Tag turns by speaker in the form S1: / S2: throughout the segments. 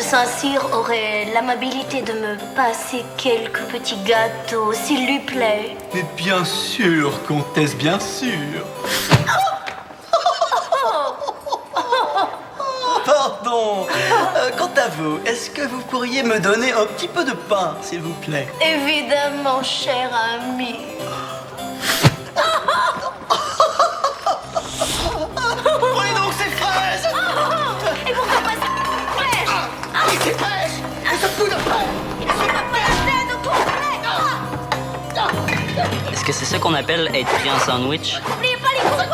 S1: Saint-Cyr aurait l'amabilité de me passer quelques petits gâteaux, s'il lui plaît.
S2: Mais bien sûr, comtesse, bien sûr. Pardon. Quant à vous, est-ce que vous pourriez me donner un petit peu de pain, s'il vous plaît?
S1: Évidemment, cher ami.
S2: Prenez donc ces fraises!
S1: Et pourquoi pas ça? Fraîche!
S2: Ces fraises! Et ce bout de pain!
S3: Est-ce que c'est ça qu'on appelle être pris en sandwich?
S1: N'oubliez pas les coupons!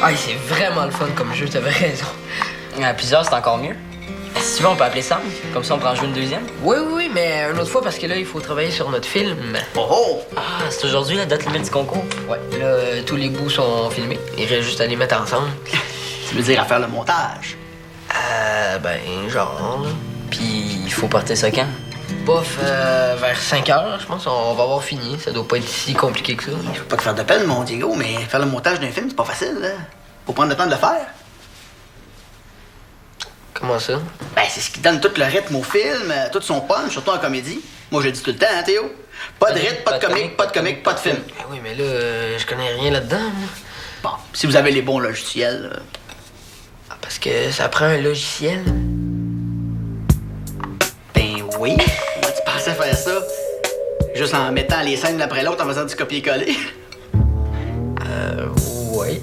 S4: Ah, c'est vraiment le fun comme jeu, t'avais raison.
S3: À plusieurs, c'est encore mieux. Si tu veux, on peut appeler Sam. Comme ça, on prend en jouer une deuxième.
S4: Oui, mais une autre fois parce que là, il faut travailler sur notre film.
S2: Oh!
S3: Ah, c'est aujourd'hui la date limite du concours.
S4: Ouais, là, tous les bouts sont filmés. Il reste juste à les mettre ensemble.
S2: Tu veux dire à faire le montage?
S4: Genre.
S3: Puis, il faut porter ça quand?
S4: Bof, vers 5 heures, je pense, on va avoir fini. Ça doit pas être si compliqué que ça.
S2: Je veux pas te faire de peine, mon Diego, mais faire le montage d'un film, c'est pas facile, là. Faut prendre le temps de le faire.
S4: Comment ça?
S2: Ben, c'est ce qui donne tout le rythme au film, tout son punch, surtout en comédie. Moi, je le dis tout le temps, hein, Théo? Pas de rythme, pas de comique, pas de comique, pas de film.
S4: Ben oui, mais là, je connais rien là-dedans. Moi.
S2: Bon, si vous avez les bons logiciels.
S4: Ah, parce que ça prend un logiciel.
S2: Ben oui. Moi, tu pensais faire ça juste en mettant les scènes l'une après l'autre en faisant du copier-coller?
S4: Ouais.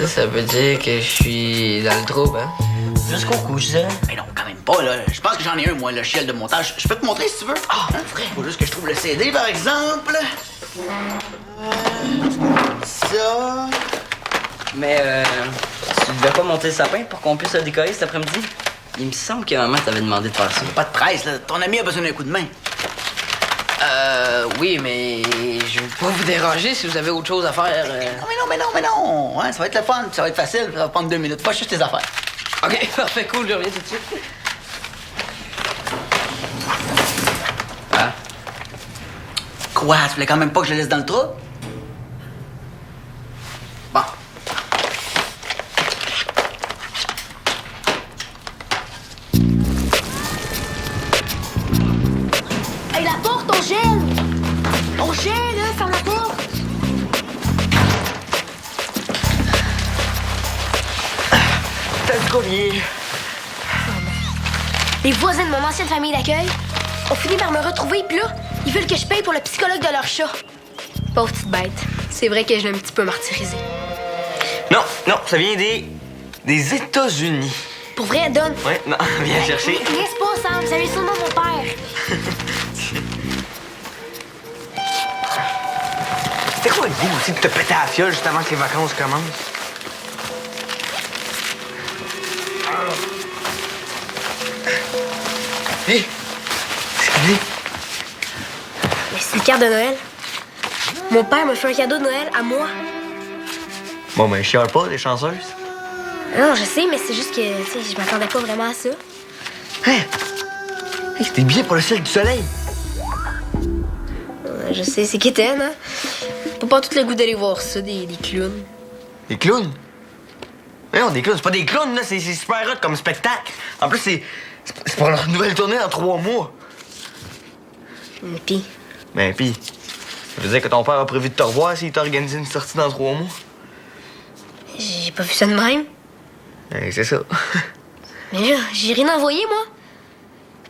S4: Ça veut dire que je suis dans le trouble, hein?
S3: Jusqu'au couche, ça.
S2: Ben non, quand même pas, là. Je pense que j'en ai un, moi, le logiciel de montage. Je peux te montrer si tu veux.
S4: Ah, vrai?
S2: Faut juste que je trouve le CD, par exemple. Ça.
S3: Mais, tu devais pas monter le sapin pour qu'on puisse le décoller cet après-midi? Il me semble que maman t'avait demandé de faire ça.
S2: Pas de presse, là. Ton ami a besoin d'un coup de main.
S4: Oui, mais je veux pas vous déranger si vous avez autre chose à faire.
S2: Non, mais non. Hein, ça va être le fun, ça va être facile. Ça va prendre 2 minutes. Pas juste tes affaires.
S4: OK, parfait, cool, je reviens tout de suite.
S3: Ah?
S2: Quoi? Tu voulais quand même pas que je le laisse dans le trou? Bon.
S1: Hey, la porte, on gèle! On gèle, là, ferme la porte!
S4: T'as du collier.
S1: Les voisins de mon ancienne famille d'accueil ont fini par me retrouver, puis là, ils veulent que je paye pour le psychologue de leur chat. Pauvre petite bête. C'est vrai que je l'ai un petit peu martyrisée.
S5: Non, ça vient des États-Unis.
S1: Pour vrai, Don.
S5: Ouais, non, viens chercher.
S1: Laisse pas, Sam. Vous avez sûrement mon père.
S5: C'était quoi le goût aussi de te péter à la fiole juste avant que les vacances commencent? Hé! Qu'est-ce qu'il dit?
S1: Mais c'est une carte de Noël. Mon père me fait un cadeau de Noël à moi.
S5: Bon, ben, chiale pas, les chanceuses.
S1: Non, je sais, mais c'est juste que, tu sais, je m'attendais pas vraiment à ça.
S5: Hein? Hey, c'était bien pour le ciel du soleil.
S1: Je sais, c'est quétaine, hein. Faut pas tout le goût d'aller voir ça, des clowns.
S5: Des clowns? Mais non, des clowns, c'est pas des clowns, là, c'est super hot comme spectacle. En plus, c'est pour leur nouvelle tournée dans 3 mois.
S1: Pis,
S5: Ben, pis, ça veut dire que ton père a prévu de te revoir s'il t'a organisé une sortie dans 3 mois?
S1: j'ai pas vu ça de même.
S5: Ben, c'est ça.
S1: Mais là, j'ai rien envoyé, moi.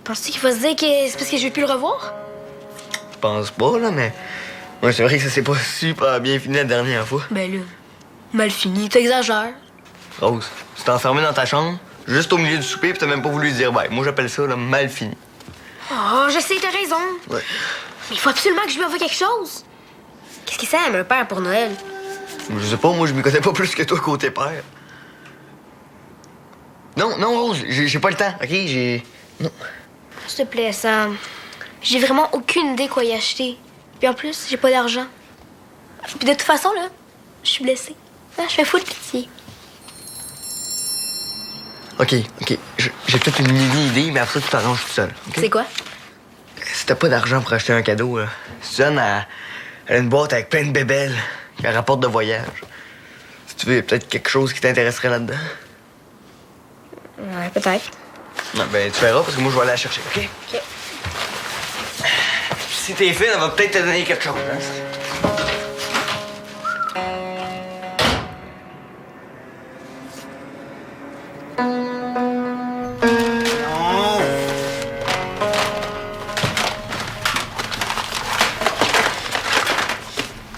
S1: Penses-tu qu'il va se dire que c'est parce que je vais plus le revoir?
S5: Je pense pas, là, mais... Ouais, c'est vrai que ça s'est pas super bien fini la dernière fois.
S1: Ben là, mal fini, t'exagères.
S5: Rose, tu t'es enfermée dans ta chambre, juste au milieu du souper, pis t'as même pas voulu dire bye. Moi, j'appelle ça, là, mal fini.
S1: Oh, je sais, t'as raison.
S5: Ouais.
S1: Mais il faut absolument que je lui envoie quelque chose. Qu'est-ce que ça aime un père pour Noël?
S5: Je sais pas, moi, je m'y connais pas plus que toi côté père. Non, Rose, j'ai pas le temps, OK? Non.
S1: S'il te plaît, Sam. J'ai vraiment aucune idée quoi y acheter. Puis en plus, j'ai pas d'argent. Puis de toute façon, là, je suis blessée. Ah, je fais fou de pitié.
S5: OK. J'ai peut-être une mini-idée, mais après ça, tu t'arranges tout seul. OK?
S1: C'est quoi?
S5: Si t'as pas d'argent pour acheter un cadeau, là, Suzanne elle a une boîte avec plein de bébelles qu'elle rapporte de voyage. Si tu veux, peut-être quelque chose qui t'intéresserait là-dedans.
S1: Ouais, peut-être.
S5: Non, ben, tu verras, parce que moi, je vais aller la chercher, OK?
S1: OK.
S5: Si t'es fine, elle va peut-être te donner quelque chose, hein?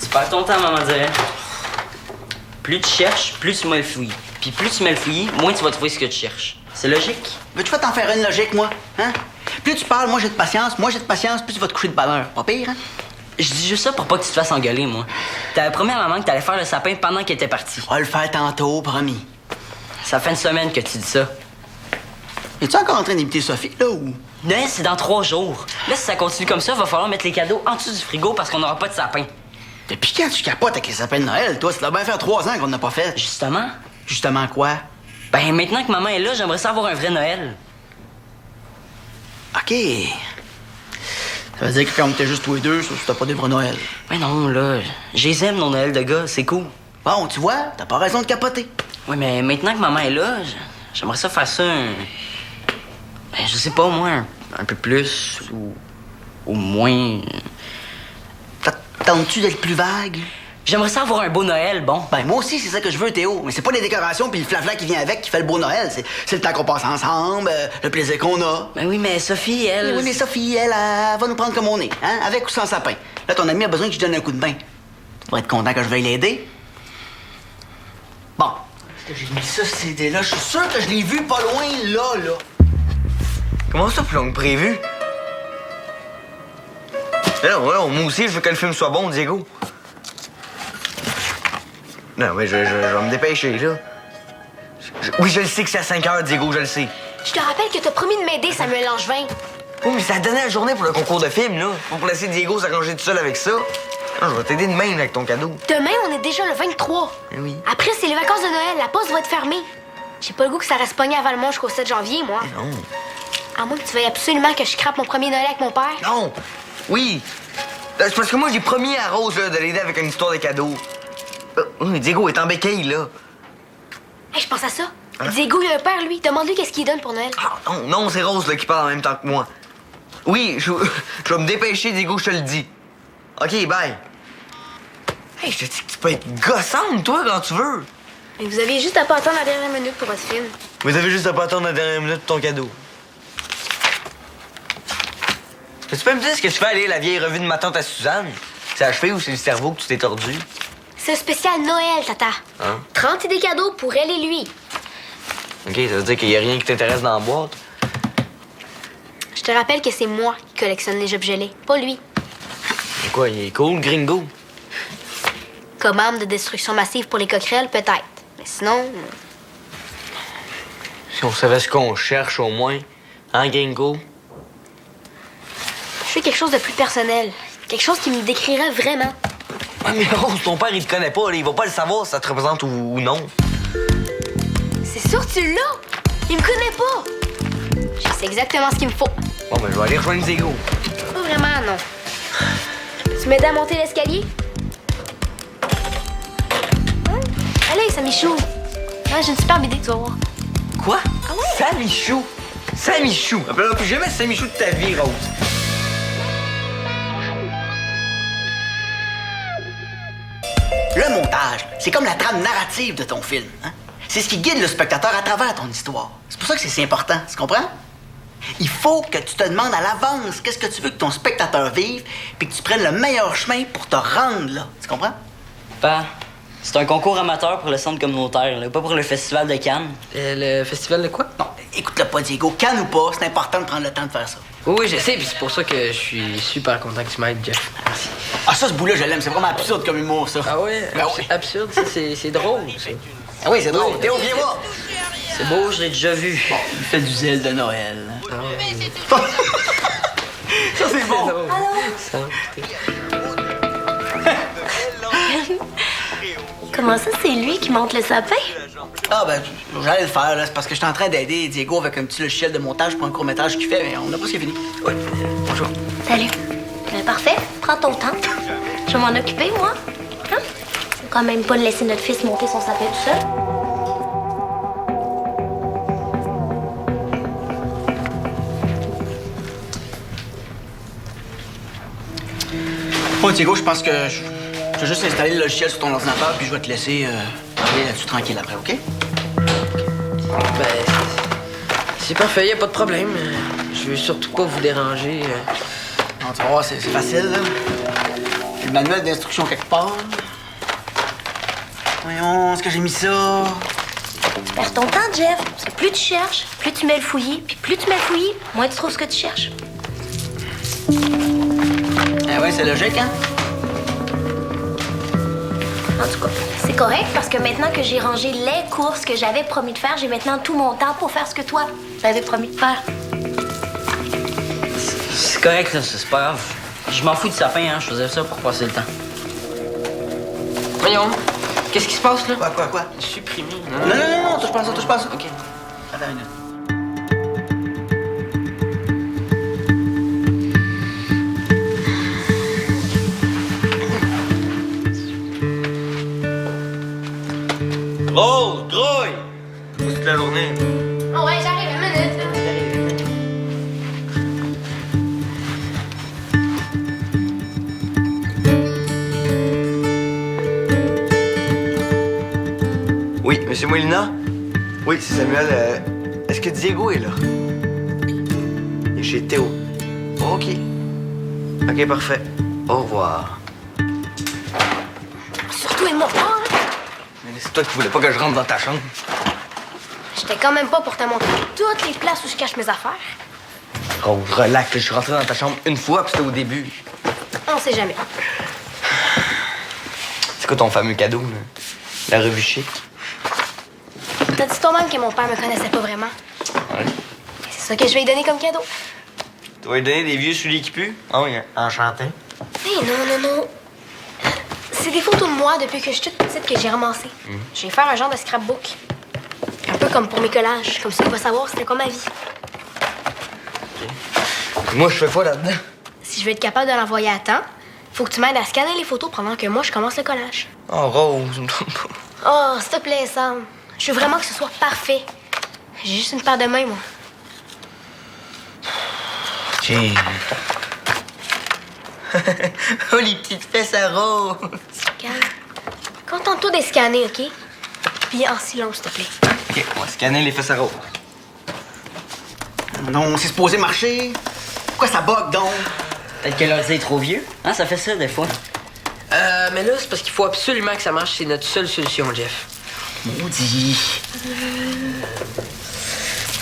S3: Tu perds ton temps, maman dirait. Plus tu cherches, plus tu mets le fouillis. Puis plus tu mets le fouillis, moins tu vas trouver ce que tu cherches. C'est logique.
S2: Veux-tu pas t'en faire une logique, moi? Hein? Plus tu parles, moi j'ai de patience, plus tu vas te coucher de bonne heure. Pas pire, hein?
S3: Je dis juste ça pour pas que tu te fasses engueuler, moi. T'avais promis à maman que t'allais faire le sapin pendant qu'elle était partie.
S2: On va le faire tantôt, promis.
S3: Ça fait une semaine que tu dis ça.
S2: Es-tu encore en train d'imiter Sophie, là, ou?
S3: Noël, c'est dans 3 jours. Là, si ça continue comme ça, va falloir mettre les cadeaux en dessous du frigo parce qu'on n'aura pas de sapin.
S2: Depuis quand tu capotes avec les sapins de Noël, toi? Ça doit bien faire 3 ans qu'on n'a pas fait.
S3: Justement.
S2: Justement quoi?
S3: Ben, maintenant que maman est là, j'aimerais ça avoir un vrai Noël.
S2: OK. Ça veut dire que quand on était juste tous les deux, ça, c'était pas des vrais Noël.
S3: Ben non, là, je les aime, nos Noël de gars, c'est cool.
S2: Bon, tu vois, t'as pas raison de capoter.
S3: Oui, mais maintenant que maman est là, j'aimerais ça faire ça ben, je sais pas, moi, un peu plus ou moins.
S2: Tentes-tu d'être plus vague?
S3: J'aimerais ça avoir un beau Noël, bon.
S2: Ben, moi aussi, c'est ça que je veux, Théo. Mais c'est pas les décorations puis le flafla qui vient avec qui fait le beau Noël. C'est le temps qu'on passe ensemble, le plaisir qu'on a.
S3: Ben oui, mais Sophie, elle...
S2: Oui, mais Sophie, elle va nous prendre comme on est, hein? Avec ou sans sapin. Là, ton ami a besoin que je lui donne un coup de main. Tu devrais être content que je veuille l'aider. Bon. Est-ce que j'ai mis ça, cette idée-là? Je suis sûr que je l'ai vu pas loin, là.
S5: Comment ça, plus long que prévu? Non, moi aussi, je veux que le film soit bon, Diego. Non, mais je vais me dépêcher, là. Oui, je le sais que c'est à 5 heures, Diego, je le sais.
S1: Je te rappelle que t'as promis de m'aider, Samuel Langevin.
S5: Oui, mais c'est la dernière journée pour le concours de film, là. Faut laisser Diego s'arranger tout seul avec ça. Non, je vais t'aider demain avec ton cadeau.
S1: Demain, on est déjà le 23.
S5: Oui.
S1: Après, c'est les vacances de Noël. La poste va être fermée. J'ai pas le goût que ça reste pogné à Valmont jusqu'au 7 janvier, moi.
S5: Non.
S1: À moins que tu veuilles absolument que je crappe mon premier Noël avec mon père.
S5: Non! Oui! C'est parce que moi, j'ai promis à Rose là, de l'aider avec une histoire de cadeaux. Oui, Diego est en béquille, là.
S1: Hey, je pense à ça. Diego, il a un père, lui. Demande-lui qu'est-ce qu'il donne pour Noël.
S5: Ah, non, c'est Rose là, qui parle en même temps que moi. Oui, je vais me dépêcher, Diego, je te le dis. OK, bye. Hey, je te dis que tu peux être gossante, toi, quand tu veux.
S1: Mais vous aviez juste à pas attendre la dernière minute pour votre film.
S5: Vous avez juste à pas attendre la dernière minute pour ton cadeau. Tu peux me dire ce que tu fais aller la vieille revue de ma tante à Suzanne? C'est achevé ou c'est le cerveau que tu t'es tordu?
S1: C'est un spécial Noël, tata.
S5: Hein?
S1: 30 idées cadeaux pour elle et lui.
S5: OK, ça veut dire qu'il y a rien qui t'intéresse dans la boîte?
S1: Je te rappelle que c'est moi qui collectionne les objets gelés, pas lui.
S5: Et quoi, il est cool, gringo?
S1: Comme arme de destruction massive pour les coquerelles, peut-être. Mais sinon...
S5: Si on savait ce qu'on cherche, au moins. Hein, gringo?
S1: Je fais quelque chose de plus personnel. Quelque chose qui me décrirait vraiment.
S5: Ouais, mais Rose, ton père, il te connaît pas, là. Il va pas le savoir si ça te représente ou non.
S1: C'est sûr que tu l'as! Il me connaît pas! Je sais exactement ce qu'il me faut.
S5: Bon, ben, je vais aller rejoindre Diego.
S1: Pas vraiment, non. Tu m'aides à monter l'escalier? Hein? Allez, Samichou! Ouais, j'ai une superbe idée, tu vas voir.
S5: Quoi?
S1: Ah ouais?
S5: Samichou! Samichou! Appelle-moi plus jamais Samichou de ta vie, Rose.
S2: Le montage, c'est comme la trame narrative de ton film. Hein? C'est ce qui guide le spectateur à travers ton histoire. C'est pour ça que c'est si important, tu comprends? Il faut que tu te demandes à l'avance qu'est-ce que tu veux que ton spectateur vive, puis que tu prennes le meilleur chemin pour te rendre là. Tu comprends?
S3: Pa, c'est un concours amateur pour le centre communautaire, là, pas pour le festival de Cannes.
S4: Le festival de quoi?
S2: Non, écoute-le pas, Diego. Cannes ou pas, c'est important de prendre le temps de faire ça.
S4: Oui, je sais, puis c'est pour ça que je suis super content que tu m'aides, Jeff. Merci.
S2: Ah, ça, ce bout-là, je l'aime. C'est vraiment absurde comme humour, ça.
S4: Ah ouais?
S2: Ben oui.
S4: C'est absurde, ça, c'est drôle, ça.
S2: Ah oui, c'est drôle. Théo, viens voir.
S3: C'est beau, je l'ai déjà vu.
S2: Bon, il fait du zèle de Noël.
S4: Ah ouais.
S2: Ça, c'est bon.
S4: drôle. Ça,
S1: Comment ça, c'est lui qui monte le sapin?
S2: Ah, ben, j'allais le faire, là. C'est parce que j'étais en train d'aider Diego avec un petit logiciel de montage pour un court-métrage qu'il fait, mais on n'a pas ce qu'il a fini.
S5: Ouais, bonjour.
S6: Salut. Parfait, prends ton temps. Je vais m'en occuper, moi. Hein? Faut quand même pas laisser notre fils monter son sapin tout seul.
S2: Bon, Diego, je pense que je vais juste installer le logiciel sur ton ordinateur, puis je vais te laisser aller là-dessus tranquille après, OK?
S4: Ben, c'est parfait, y a pas de problème. Je veux surtout pas vous déranger.
S2: Non, tu vas voir, c'est facile, là. J'ai le manuel d'instruction quelque part. Voyons, est-ce que j'ai mis ça?
S6: Tu perds ton temps, Jeff. Parce que plus tu cherches, plus tu mets le fouillis. Puis plus tu mets le fouillis, moins tu trouves ce que tu cherches.
S2: Ah ouais, c'est logique, hein?
S6: En tout cas, c'est correct parce que maintenant que j'ai rangé les courses que j'avais promis de faire, j'ai maintenant tout mon temps pour faire ce que toi, t'avais promis de faire.
S3: C'est correct, là, c'est pas grave. Je m'en fous du sapin, hein. Je faisais ça pour passer le temps.
S4: Voyons, qu'est-ce qui se passe, là?
S2: Quoi?
S4: Supprimé.
S2: Non, touche pas à ça, touche pas à ça.
S4: OK.
S2: Attends une minute.
S5: Rose, grouille! Pour toute la journée.
S1: Oh ouais, j'arrive, une minute.
S5: Oui, Monsieur Molina? Oui, c'est Samuel. Est-ce que Diego est là? Il est chez Théo. OK. OK, parfait. Au revoir.
S1: Surtout aide-moi pas, hein.
S5: Mais c'est toi qui voulais pas que je rentre dans ta chambre.
S1: J'étais quand même pas pour te montrer toutes les places où je cache mes affaires.
S5: Rose, relax. Je suis rentré dans ta chambre une fois, puis c'était au début.
S1: On sait jamais.
S5: C'est quoi ton fameux cadeau, là? La revue chic?
S1: T'as dit toi-même que mon père me connaissait pas vraiment.
S5: Ouais.
S1: C'est ça que je vais lui donner comme cadeau.
S5: Tu vas lui donner des vieux souliers qui puent? Ah oui, enchanté.
S1: Non. C'est des photos de moi depuis que je suis toute petite que j'ai ramassées. Je vais faire un genre de scrapbook. Un peu comme pour mes collages. Comme ça, il va savoir c'était quoi ma vie.
S5: Moi, je fais quoi là-dedans?
S1: Si je veux être capable de l'envoyer à temps, faut que tu m'aides à scanner les photos pendant que moi, je commence le collage.
S5: Oh, Rose, me trompe pas.
S1: Oh, s'il te plaît, Sam. Je veux vraiment que ce soit parfait. J'ai juste une paire de mains, moi.
S5: Tiens. Oh, les petites fesses à Rose.
S1: Calme. Contente-toi de les scanner, OK? Puis en silence, s'il te plaît.
S5: OK, on va scanner les fesses à Rose.
S2: Non, c'est supposé marcher. Pourquoi ça bug, donc?
S3: Peut-être que l'ordi est trop vieux. Hein, ça fait ça, des fois.
S4: Mais là, c'est parce qu'il faut absolument que ça marche. C'est notre seule solution, Jeff.
S2: Maudit.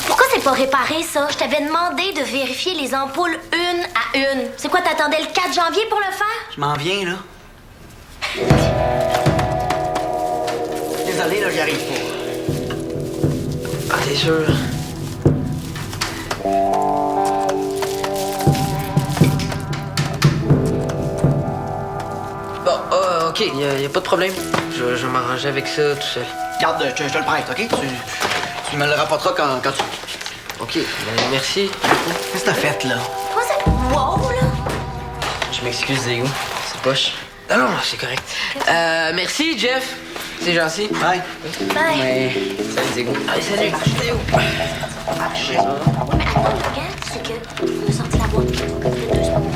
S6: Pourquoi c'est pas réparé, ça? Je t'avais demandé de vérifier les ampoules une à une. C'est quoi, t'attendais le 4 janvier pour le faire?
S2: Je m'en viens, là. Désolé, là, j'y arrive pas.
S4: Ah, t'es sûr? Bon, OK, y a pas de problème. Je vais m'arranger avec ça tout seul.
S2: Regarde, je te le prête, OK? Tu me le rapporteras quand tu...
S4: OK, ben, merci.
S2: Qu'est-ce que t'as fait, là?
S6: Quoi ça? Wow, là?
S3: Je m'excuse, Diego. C'est poche.
S4: Non, c'est correct. Merci, Jeff. C'est gentil.
S2: Bye.
S6: Bye.
S3: Mais. Salut, Diego.
S4: Allez, salut.
S6: Mais attends, regarde, c'est que on a sorti la boîte. Il y a 2 secondes.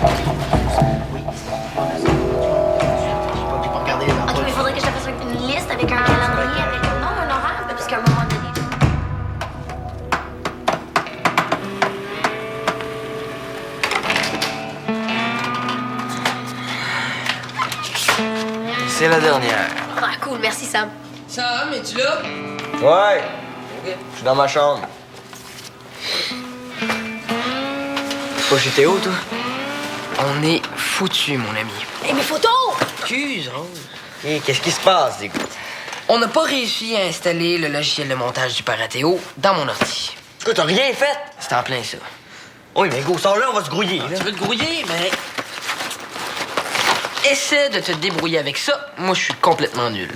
S2: J'ai pas regardé les
S6: OK,
S2: ampoules.
S6: mais il faudrait que je te fasse une liste avec un calendrier, avec un horaire, parce qu'à un moment donné...
S5: C'est la dernière.
S1: Ah, cool, merci, Sam.
S4: Sam, es-tu là?
S5: Ouais,
S4: OK.
S5: je suis dans ma chambre. Pas chez Théo, toi?
S4: On est foutus, mon ami.
S1: Et mes photos!
S4: Excuse, Rose.
S5: Hé, qu'est-ce qui se passe, Diego?
S4: On n'a pas réussi à installer le logiciel de montage du père à Théo dans mon ordi.
S5: Quoi, t'as rien fait?
S4: C'est en plein ça.
S5: Oui, mais go, sors là, on va se grouiller, là.
S4: Tu veux te grouiller, mais... Essaie de te débrouiller avec ça. Moi, je suis complètement nul.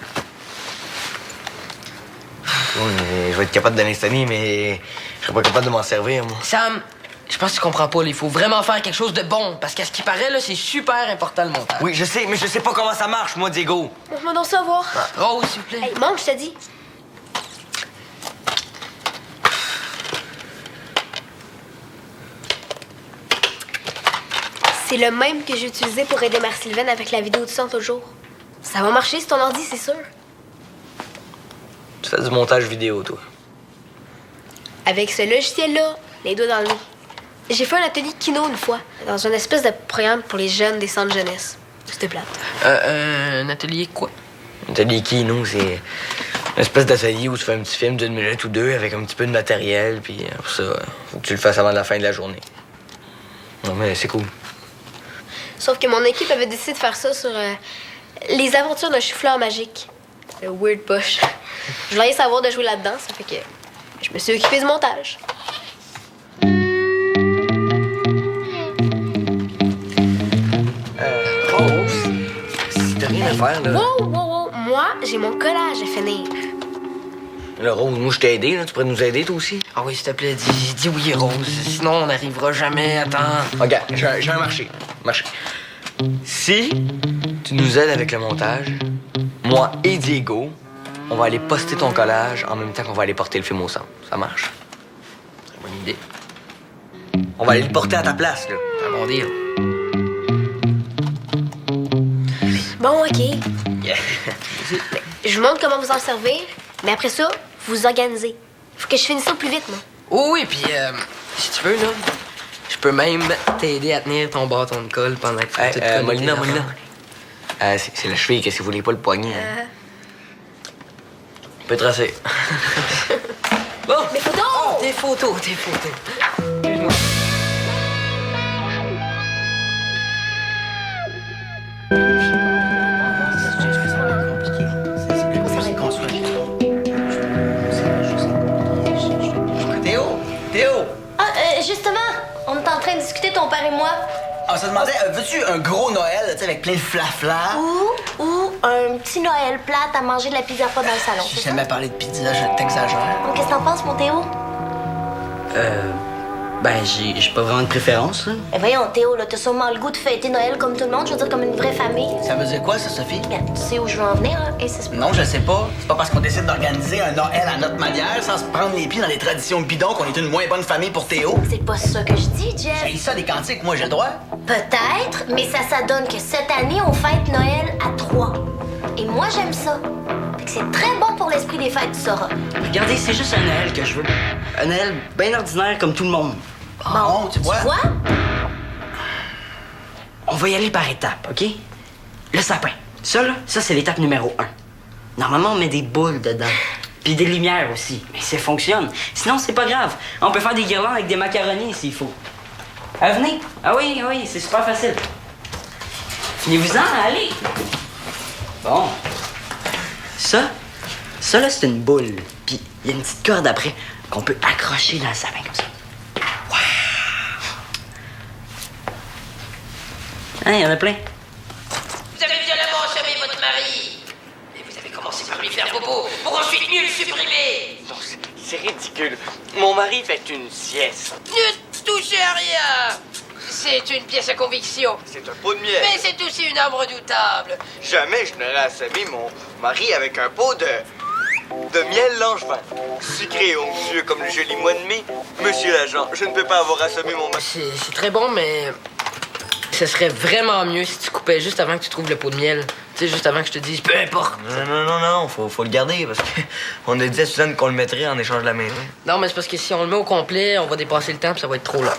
S5: Oui, mais je vais être capable de l'installer, mais je serai pas capable de m'en servir, moi.
S4: Sam, Je pense que tu comprends pas, là. Il faut vraiment faire quelque chose de bon. Parce qu'à ce qui paraît, là, c'est super important le montage.
S5: Oui, je sais, mais je sais pas comment ça marche, moi, Diego.
S1: Montre-moi donc ça voir.
S4: Oh, s'il vous plaît.
S1: Hey, mange, je te dis. C'est le même que j'ai utilisé pour aider Mère-Sylvaine avec la vidéo du centre l'autre jour. Ça va marcher sur ton ordi, c'est sûr.
S5: Tu fais du montage vidéo, toi.
S1: Avec ce logiciel-là, les doigts dans le nez. J'ai fait un atelier kino une fois, dans une espèce de programme pour les jeunes des centres jeunesse. C'était plate.
S4: Un atelier quoi?
S5: Un atelier kino, c'est une espèce d'atelier où tu fais un petit film d'une minute ou deux avec un petit peu de matériel, puis pour ça, faut que tu le fasses avant la fin de la journée. Non, mais c'est cool.
S1: Sauf que mon équipe avait décidé de faire ça sur les aventures d'un chou-fleur magique. Le Weird Bush. Je voulais savoir de jouer là-dedans, ça fait que je me suis occupée du montage.
S5: Rose, si t'as rien à faire, là.
S1: Wow, wow, wow. Moi, j'ai mon collage à finir.
S5: Là, Rose, moi, je t'ai aidé, là. Tu pourrais nous aider, toi aussi?
S4: Ah oui, s'il te plaît, dis oui, Rose. Sinon, on n'arrivera jamais. Attends.
S5: Regarde, j'ai un marché. Si tu nous aides avec le montage, moi et Diego, on va aller poster ton collage en même temps qu'on va aller porter le film au centre. Ça marche?
S4: Très bonne idée.
S5: On va aller le porter à ta place, là.
S4: Un bon deal.
S1: Bon, OK.
S5: Yeah.
S1: Je vous montre comment vous en servir, mais après ça, vous organisez. Faut que je finisse ça au plus vite, moi.
S4: Oh oui, puis si tu veux, là, je peux même t'aider à tenir ton bâton de colle pendant que tu te connais
S5: Molina.
S4: tes affaires.
S5: C'est la cheville que si vous voulez pas le poignet. Hein. On peut tracer.
S4: Bon!
S1: Mes photos!
S4: Oh, tes photos. Excuse-moi.
S2: Théo!
S6: Ah, justement, on est en train de discuter, ton père et moi.
S2: On se demandait, veux-tu un gros Noël, tu sais, avec plein de flafla?
S6: Ou un petit Noël plate à manger de la pizza pas dans le salon.
S2: J'ai
S6: c'est ça?
S2: jamais parlé de pizza, je t'exagère.
S6: Donc, qu'est-ce que t'en penses, mon Théo?
S3: Ben, j'ai pas vraiment de préférence, là.
S6: Eh voyons, Théo, là, t'as sûrement le goût de fêter Noël comme tout le monde, je veux dire, comme une vraie famille.
S2: Ça veut dire quoi, ça, Sophie?
S6: Regarde, tu sais où je veux en venir, hein? Insiste pas.
S2: Non, je sais pas. C'est pas parce qu'on décide d'organiser un Noël à notre manière, sans se prendre les pieds dans les traditions bidons, qu'on est une moins bonne famille pour Théo.
S6: C'est pas ça que je dis, Jeff.
S2: J'ai ça, des cantiques, moi, j'ai le droit.
S6: Peut-être, mais ça donne que cette année, on fête Noël à 3. Et moi, j'aime ça. Fait que c'est très bon pour l'esprit des fêtes, tu sauras.
S3: Regardez, c'est juste un Noël que je veux. Un Noël bien ordinaire comme tout le monde.
S2: Bon, tu vois?
S6: Tu vois?
S3: On va y aller par étapes, OK? Le sapin. Ça, là, ça, c'est l'étape numéro 1. Normalement, on met des boules dedans. Puis des lumières aussi. Mais ça fonctionne. Sinon, c'est pas grave. On peut faire des guirlandes avec des macaronis s'il faut. Venez. Ah oui, c'est super facile. Finez-vous-en, allez. Bon. Ça là, c'est une boule. Puis il y a une petite corde après qu'on peut accrocher dans le sapin comme ça. Hein, il y en a plein.
S4: Vous avez violemment enchaîné votre mari. Et vous avez commencé par lui faire bobo pour ensuite mieux le supprimer.
S5: Non, c'est ridicule. Mon mari fait une sieste.
S4: Ne touchez à rien. C'est une pièce à conviction.
S5: C'est un pot de miel.
S4: Mais c'est aussi une arme redoutable.
S5: Jamais je n'aurais assommé mon mari avec un pot de miel langevin. Sucré, onctueux comme le joli mois de mai. Monsieur l'agent, je ne peux pas avoir assommé mon mari.
S4: C'est très bon, mais ce serait vraiment mieux si tu coupais juste avant que tu trouves le pot de miel. Tu sais, juste avant que je te dise peu importe.
S5: Non, faut le garder parce qu'on a dit à Suzanne qu'on le mettrait en échange de la maison.
S4: Non, mais c'est parce que si on le met au complet, on va dépasser le temps puis ça va être trop long.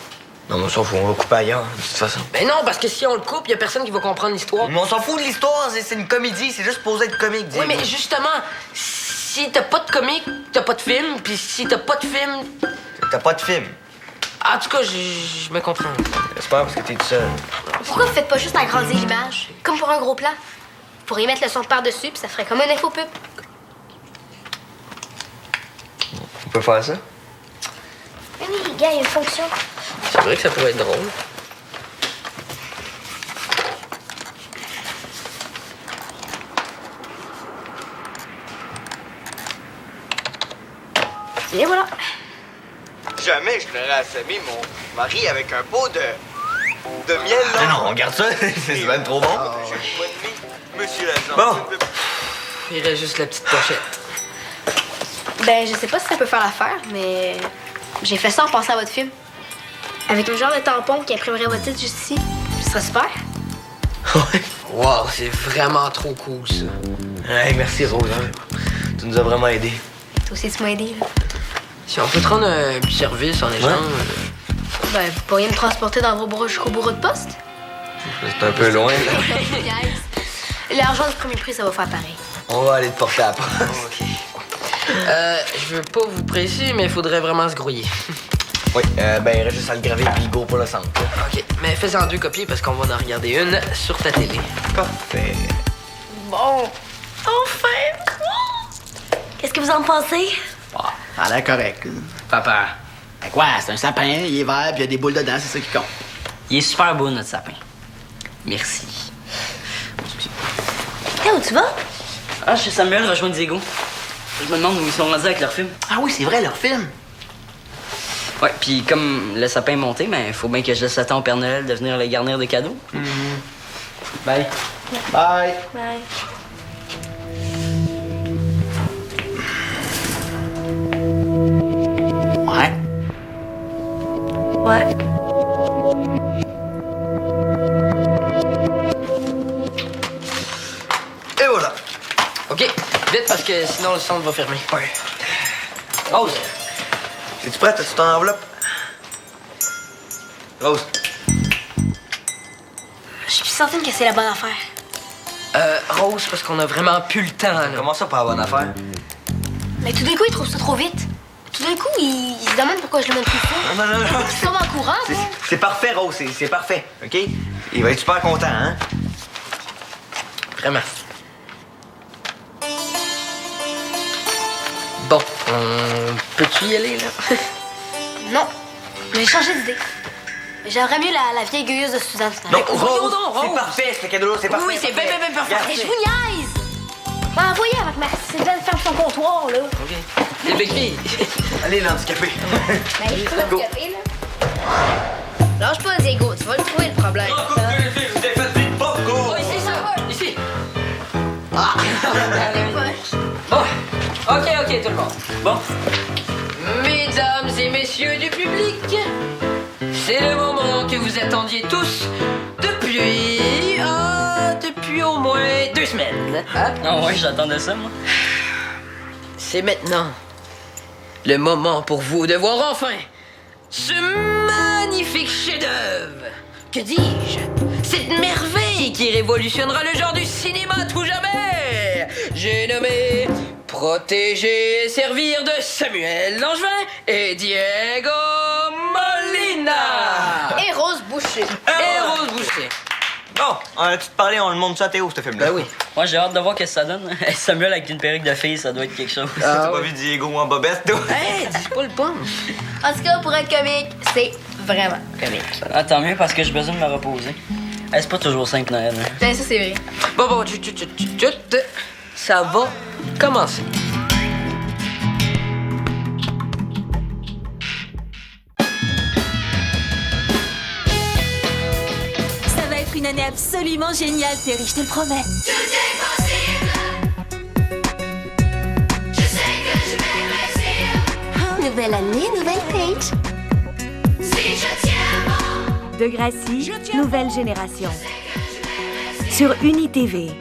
S5: Non, mais on s'en fout, on va couper ailleurs, de toute façon.
S4: Ben non, parce que si on le coupe, y a personne qui va comprendre l'histoire.
S5: Mais on s'en fout de l'histoire, c'est une comédie, c'est juste posé être comique,
S4: Oui,
S5: Diego.
S4: mais justement, si t'as pas de comique, t'as pas de film, puis si t'as pas de film...
S5: T'as pas de film.
S4: En tout cas, je me comprends.
S5: J'espère parce que t'es tout seul.
S1: Pourquoi vous faites pas juste agrandir l'image? Comme pour un gros plan. Vous pourriez mettre le son par-dessus, puis ça ferait comme un infopub.
S5: On peut faire ça?
S6: Oui, les gars, il y a une fonction.
S4: C'est vrai que ça pourrait être drôle.
S1: Et voilà.
S5: Jamais je n'aurais assommé mon mari avec un pot de miel, là.
S7: Non, on garde ça. C'est même trop bon.
S5: Monsieur l'agent.
S7: Bon.
S4: Il reste juste la petite pochette.
S1: Ben, je sais pas si ça peut faire l'affaire, mais j'ai fait ça en pensant à votre film. Avec un genre de tampon qui imprimerait votre titre juste ici. Ce serait super.
S7: Ouais.
S4: Wow, c'est vraiment trop cool, ça.
S7: Hey, merci, Rose. Hein. Tu nous as vraiment aidés.
S1: Toi aussi, tu m'as aidé, là.
S4: Si on peut te rendre un petit service en échange...
S1: Ben, vous pourriez me transporter dans vos bras jusqu'au bureau de poste?
S7: C'est un peu loin, là.
S1: L'argent du premier prix, ça va faire pareil.
S7: On va aller te porter à la poste.
S4: Je veux pas vous presser, mais il faudrait vraiment se grouiller.
S7: Oui, ben, il reste juste à le graver puis go pour le centre. Là.
S4: OK, mais fais-en 2 copies parce qu'on va en regarder une sur ta télé.
S7: Parfait.
S1: Bon. Enfin!
S6: Qu'est-ce que vous en pensez?
S2: Ah, ça a l'air correct.
S3: Papa,
S2: Ben quoi, c'est un sapin, il est vert, puis il y a des boules dedans, c'est ça qui compte.
S3: il est super beau, notre sapin. Merci.
S6: Hé, où tu vas?
S3: Ah, chez Samuel, rejoindre Diego. Je me demande où ils sont rendus avec leur film.
S2: Ah oui, c'est vrai, leur film.
S3: Ouais, puis comme le sapin est monté, ben, il faut bien que je laisse le temps au Père Noël de venir le garnir de cadeaux. Bye.
S2: Bye.
S6: Bye.
S2: Ouais.
S6: Ouais.
S7: Et voilà.
S4: OK, vite parce que sinon le centre va fermer.
S7: Ouais.
S4: Rose!
S7: Es-tu prête? As-tu ton enveloppe? Rose.
S1: Je suis certaine que c'est la bonne affaire.
S4: Rose, parce qu'on a vraiment plus le temps, là.
S7: Comment ça, pas la bonne affaire?
S1: Mais tout d'un coup, il trouve ça trop vite. Tout d'un coup, il se demande pourquoi je le montre plus ça.
S7: Non.
S1: Je tombe en courant,
S7: C'est-
S1: moi.
S7: C'est parfait, Rose. C'est parfait. OK? Il va être super content, hein?
S4: Vraiment. Bon, on peut-tu y aller, là?
S1: Non. J'ai changé d'idée. J'aimerais mieux la vieille gueilleuse de Suzanne.
S7: Non,
S1: finalement.
S7: Rose,
S4: non, Rose.
S7: c'est parfait, ce cadeau-là, c'est parfait.
S4: Oui, c'est bien parfait.
S1: Mais je vous niaise! Ben, envoyez avec ma Suzanne ferme son comptoir, là.
S4: OK. Les béquilles.
S7: Allez, l'handicapé.
S1: Ben, je peux le café, là. Lâche pas, Diego. Tu vas le trouver, le problème.
S4: Oh, ici, ça! Ici! Bon, OK, tout le monde. Bon. Mesdames et messieurs du public, c'est le moment que vous attendiez tous depuis au moins 2 semaines. Hein?
S3: Ah ouais, j'attendais ça, moi.
S4: C'est maintenant le moment pour vous de voir enfin ce magnifique chef-d'œuvre. Que dis-je? Cette merveille qui révolutionnera le genre du cinéma à tout jamais. J'ai nommé Protéger et servir de Samuel Langevin et Diego Molina.
S1: Et Rose Boucher.
S4: Et Rose Boucher.
S7: Bon, tu te parlais, on le montre ça à Théo, ce film-là.
S4: Ben oui.
S3: Moi, j'ai hâte de voir ce que ça donne. Samuel avec une perruque de fille, ça doit être quelque chose.
S7: T'as
S4: Ah
S7: pas
S4: ouais.
S7: vu Diego en bobette, toi?
S4: Hey, dis pas le punch.
S1: En tout cas, pour être comique, c'est vraiment comique.
S3: Ah, tant mieux parce que j'ai besoin de me reposer. Hey, c'est pas toujours simple, Noël. Hein.
S1: Ben, ça, c'est vrai.
S4: Bon, ça va commencer.
S8: Ça va être une année absolument géniale, Terry, je te le promets.
S6: Nouvelle année, nouvelle page.
S8: De Gracie, nouvelle génération. Sur UniTV.